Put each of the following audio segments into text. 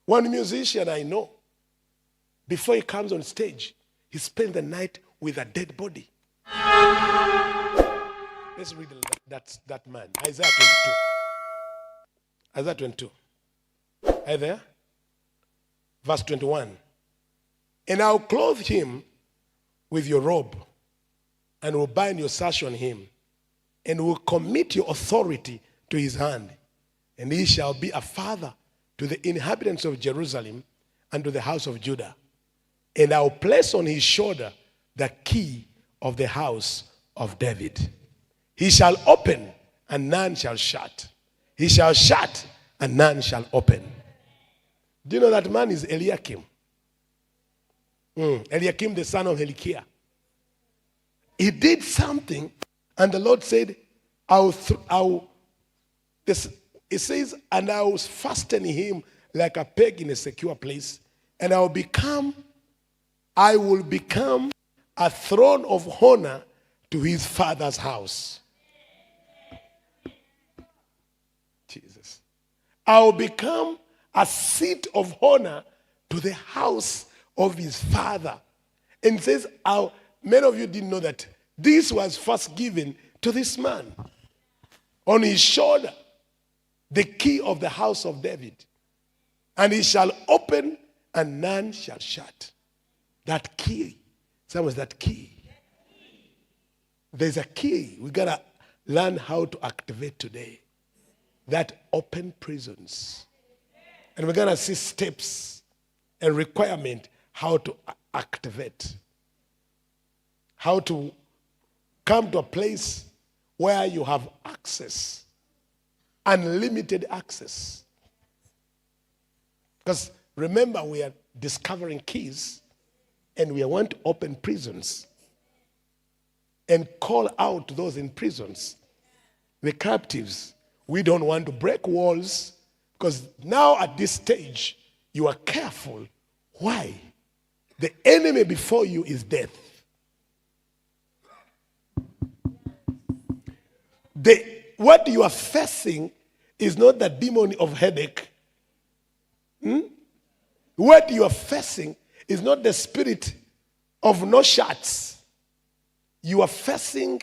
One musician I know, before he comes on stage, he spends the night with a dead body. Let's read that man. Isaiah 22. Isaiah 22. Are you there? Verse 21. And I'll clothe him with your robe, and will bind your sash on him, and will commit your authority to his hand. And he shall be a father to the inhabitants of Jerusalem and to the house of Judah. And I'll place on his shoulder the key of the house of David. He shall open, and none shall shut. He shall shut, and none shall open. Do you know that man is Eliakim? Eliakim, the son of Hilkiah. He did something, and the Lord said, it says, and I will fasten him like a peg in a secure place, and I will become a throne of honor to his father's house. Jesus. I will become a seat of honor to the house of his father. And it says, many of you didn't know that this was first given to this man. On his shoulder, the key of the house of David. And he shall open, and none shall shut. That key. Someone's that key. There's a key. We got to learn how to activate today. That open prisons. And we're going to see steps and requirement how to activate. How to come to a place where you have access. Unlimited access. Because remember, we are discovering keys, and we want to open prisons and call out those in prisons, the captives. We don't want to break walls, because now at this stage, you are careful. Why? The enemy before you is death. What you are facing is not the demon of headache. What you are facing is not the spirit of no shots. You are facing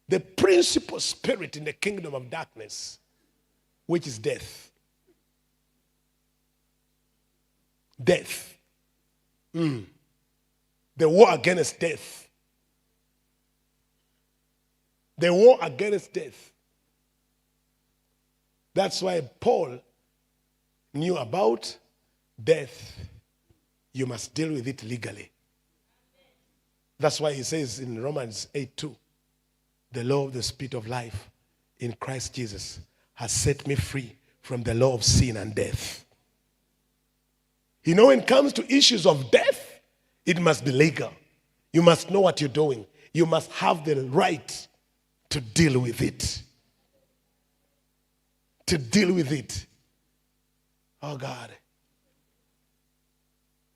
the principal spirit in the kingdom of darkness, which is death. Death. The war against death. The war against death. That's why Paul knew about death. You must deal with it legally. That's why he says in Romans 8:2, the law of the Spirit of life in Christ Jesus has set me free from the law of sin and death. You know, when it comes to issues of death, it must be legal. You must know what you're doing. You must have the right to deal with it. To deal with it. Oh God.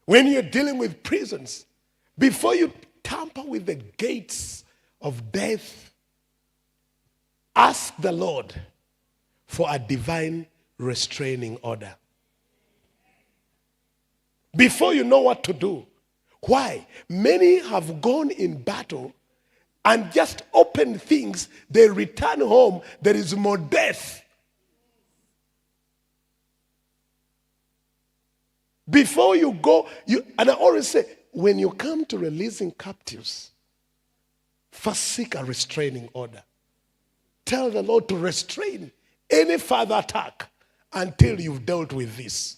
When you're dealing with prisons, before you tamper with the gates of death, ask the Lord for a divine restraining order. Before you know what to do. Why? Many have gone in battle and just opened things. They return home. There is more death. Before you go, and I always say, when you come to releasing captives, first seek a restraining order. Tell the Lord to restrain any further attack until you've dealt with this.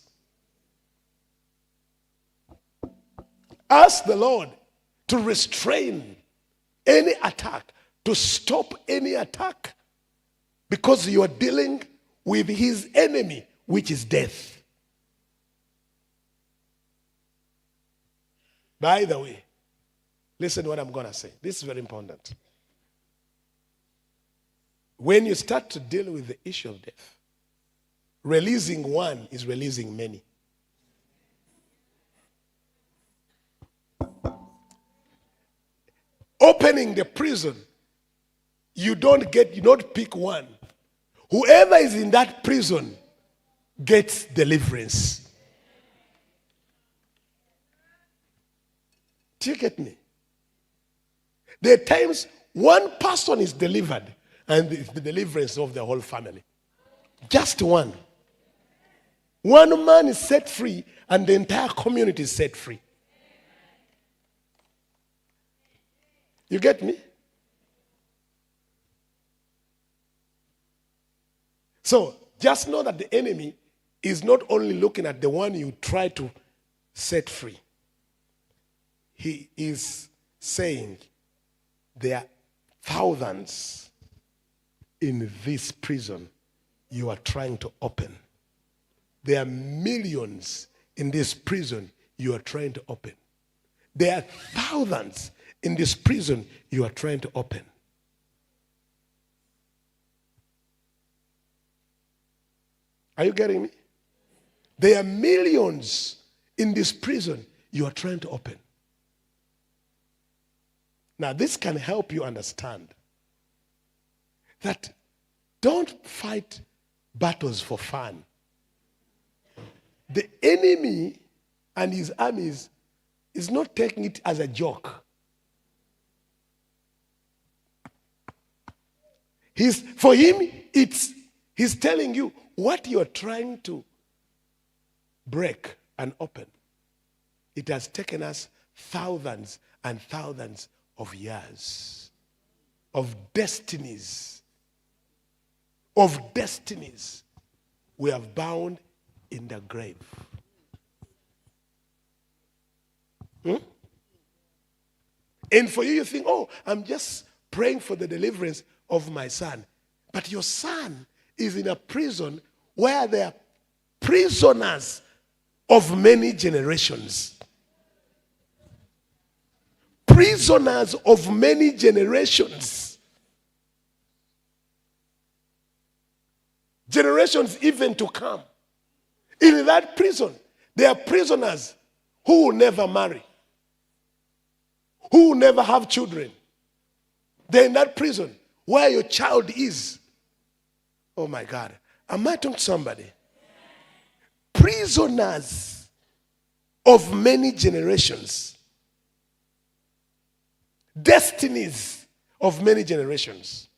Ask the Lord to restrain any attack, to stop any attack, because you are dealing with his enemy, which is death. By the way, listen to what I'm going to say. This is very important. When you start to deal with the issue of death, releasing one is releasing many. Opening the prison, you don't pick one. Whoever is in that prison gets deliverance. Do you get me? There are times one person is delivered and it's the deliverance of the whole family. Just one. One man is set free and the entire community is set free. You get me? So just know that the enemy is not only looking at the one you try to set free. He is saying there are thousands in this prison you are trying to open. There are millions in this prison you are trying to open. There are thousands in this prison you are trying to open. Are you getting me? There are millions in this prison you are trying to open. Now, this can help you understand that don't fight battles for fun. The enemy and his armies is not taking it as a joke. For him, he's telling you what you're trying to break and open. It has taken us thousands and thousands of years, of destinies, we have bound in the grave. And for you, you think, oh, I'm just praying for the deliverance of my son. But your son is in a prison where there are prisoners of many generations. Prisoners of many generations. Generations even to come. In that prison, there are prisoners who will never marry, who will never have children. They're in that prison where your child is. Oh my God. Am I talking to somebody? Prisoners of many generations. Destinies of many generations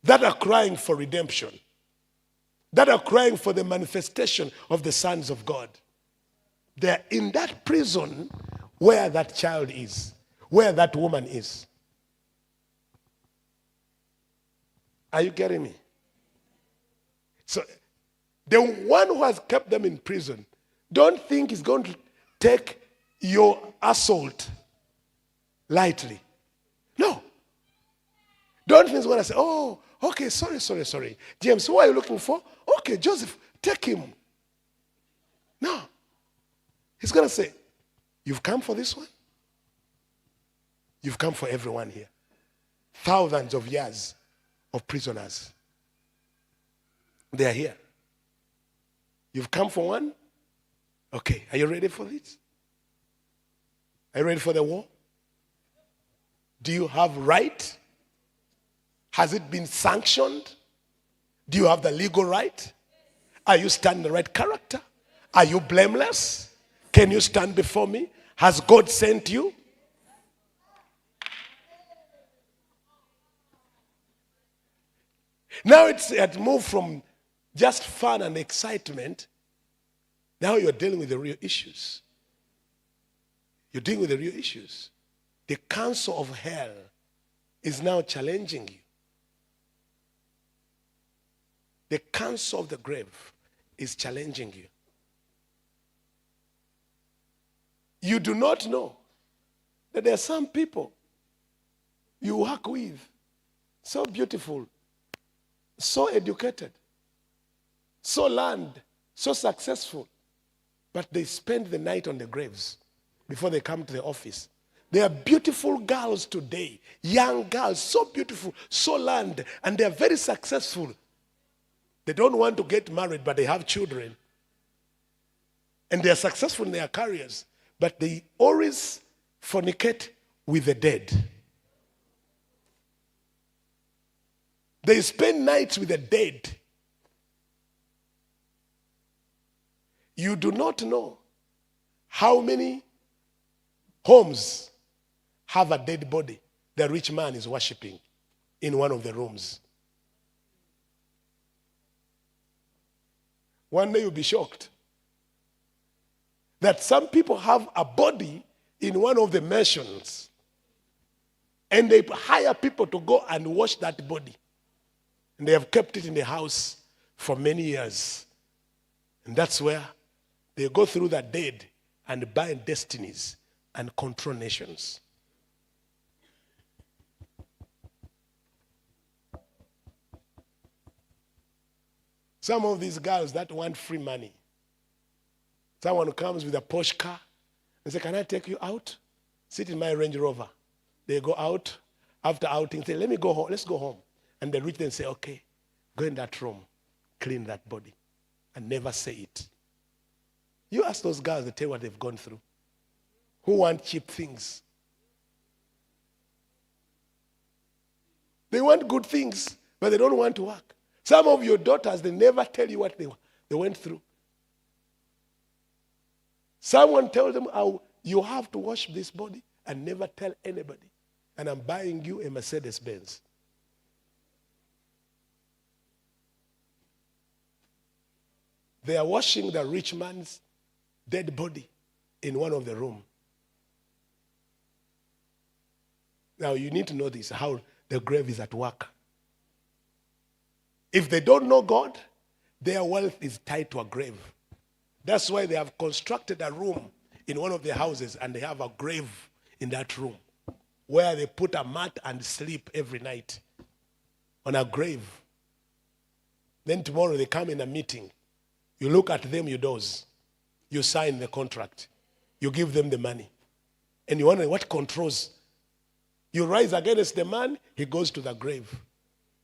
that are crying for redemption, that are crying for the manifestation of the sons of God. They're in that prison where that child is, where that woman is. Are you getting me? So the one who has kept them in prison, don't think he's going to take your assault lightly. No. Don't think he's going to say, oh, okay, sorry. James, who are you looking for? Okay, Joseph, take him. No. He's going to say, you've come for this one? You've come for everyone here. Thousands of years of prisoners. They are here. You've come for one? Okay, are you ready for this? Are you ready for the war? Do you have right? Has it been sanctioned? Do you have the legal right? Are you standing the right character? Are you blameless? Can you stand before me? Has God sent you? Now it moved from just fun and excitement. Now you're dealing with the real issues. You're dealing with the real issues. The council of hell is now challenging you. The council of the grave is challenging you. You do not know that there are some people you work with, so beautiful, so educated, so learned, so successful, but they spend the night on the graves before they come to the office. There are beautiful girls today, young girls, so beautiful, so learned, and they are very successful. They don't want to get married, but they have children. And they are successful in their careers, but they always fornicate with the dead. They spend nights with the dead. You do not know how many Homes have a dead body. The rich man is worshiping in one of the rooms. One day you'll be shocked that some people have a body in one of the mansions and they hire people to go and wash that body. And they have kept it in the house for many years. And that's where they go through the dead and bind destinies and control nations. Some of these girls that want free money. Someone comes with a Porsche car and say, can I take you out? Sit in my Range Rover. They go out. After outing, say, let me go home. Let's go home. And they reach there and say, okay, go in that room, clean that body, and never say it. You ask those girls, they tell you what they've gone through. Who want cheap things? They want good things, but they don't want to work. Some of your daughters, they never tell you what they went through. Someone tells them, oh, you have to wash this body and never tell anybody. And I'm buying you a Mercedes-Benz. They are washing the rich man's dead body in one of the rooms. Now you need to know this, how the grave is at work. If they don't know God, their wealth is tied to a grave. That's why they have constructed a room in one of their houses and they have a grave in that room where they put a mat and sleep every night on a grave. Then tomorrow they come in a meeting. You look at them, you doze. You sign the contract. You give them the money. And you wonder what controls. You rise against the man, he goes to the grave.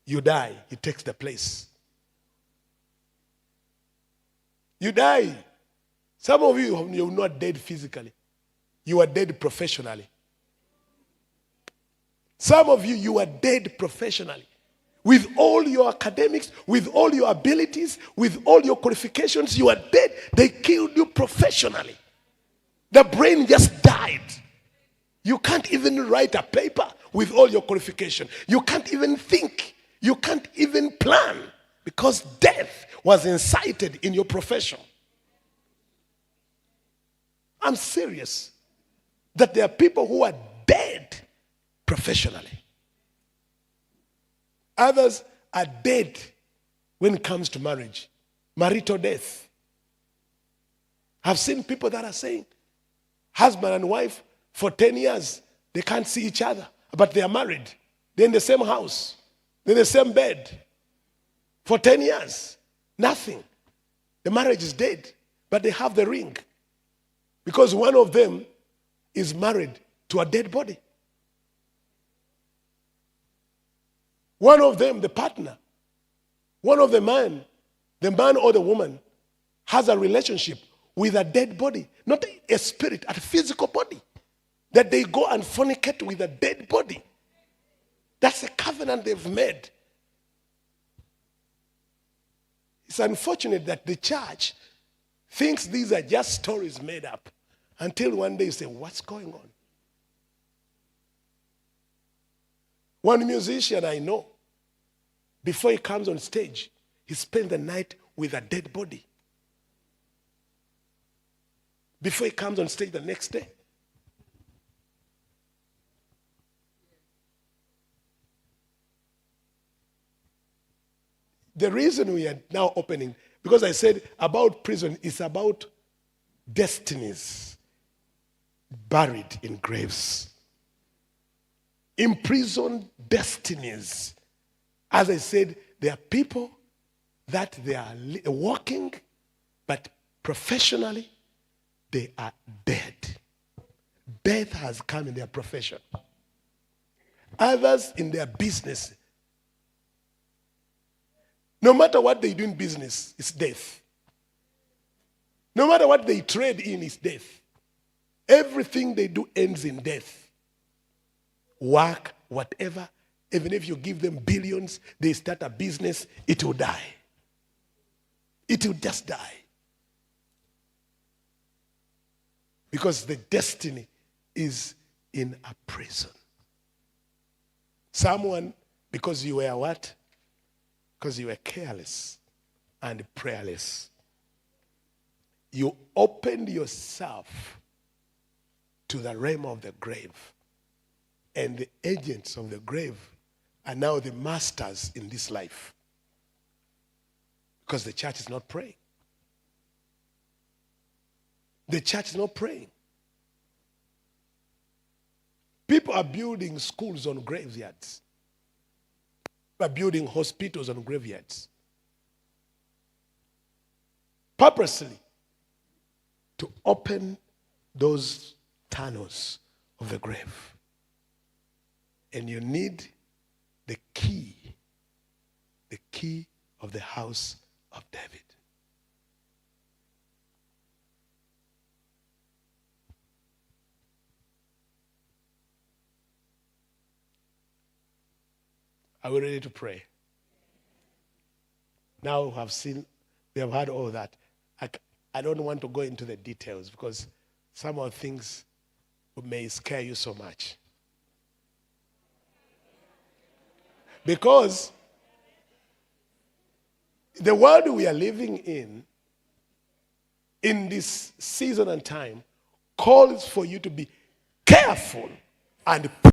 You die, he takes the place. You die. Some of you, you're not dead physically. You are dead professionally. Some of you, you are dead professionally. With all your academics, with all your abilities, with all your qualifications, you are dead. They killed you professionally. The brain just died. You can't even write a paper with all your qualification. You can't even think. You can't even plan because death was incited in your profession. I'm serious that there are people who are dead professionally. Others are dead when it comes to marriage. Marital death. I've seen people that are saying, husband and wife, for 10 years, they can't see each other, but they are married. They're in the same house. They're in the same bed. For 10 years, nothing. The marriage is dead, but they have the ring. Because one of them is married to a dead body. One of them, the partner, one of the man or the woman has a relationship with a dead body, not a spirit, a physical body. That they go and fornicate with a dead body. That's a covenant they've made. It's unfortunate that the church thinks these are just stories made up until one day you say, what's going on? One musician I know, before he comes on stage, he spends the night with a dead body. Before he comes on stage the next day. The reason we are now opening, because I said about prison, is about destinies buried in graves. Imprisoned destinies. As I said, there are people that they are walking, but professionally, they are dead. Death has come in their profession. Others in their business. No matter what they do in business, it's death. No matter what they trade in, it's death. Everything they do ends in death. Work, whatever, even if you give them billions, they start a business, it will die. It will just die. Because the destiny is in a prison. Someone, because you were what? Because you were careless and prayerless. You opened yourself to the realm of the grave. And the agents of the grave are now the masters in this life. Because the church is not praying. The church is not praying. People are building schools on graveyards. People are building hospitals on graveyards. Purposely to open those tunnels of the grave. And you need the key of the house of David. Are we ready to pray? Now we have had all that. I don't want to go into the details because some of the things may scare you so much. Because the world we are living in this season and time, calls for you to be careful and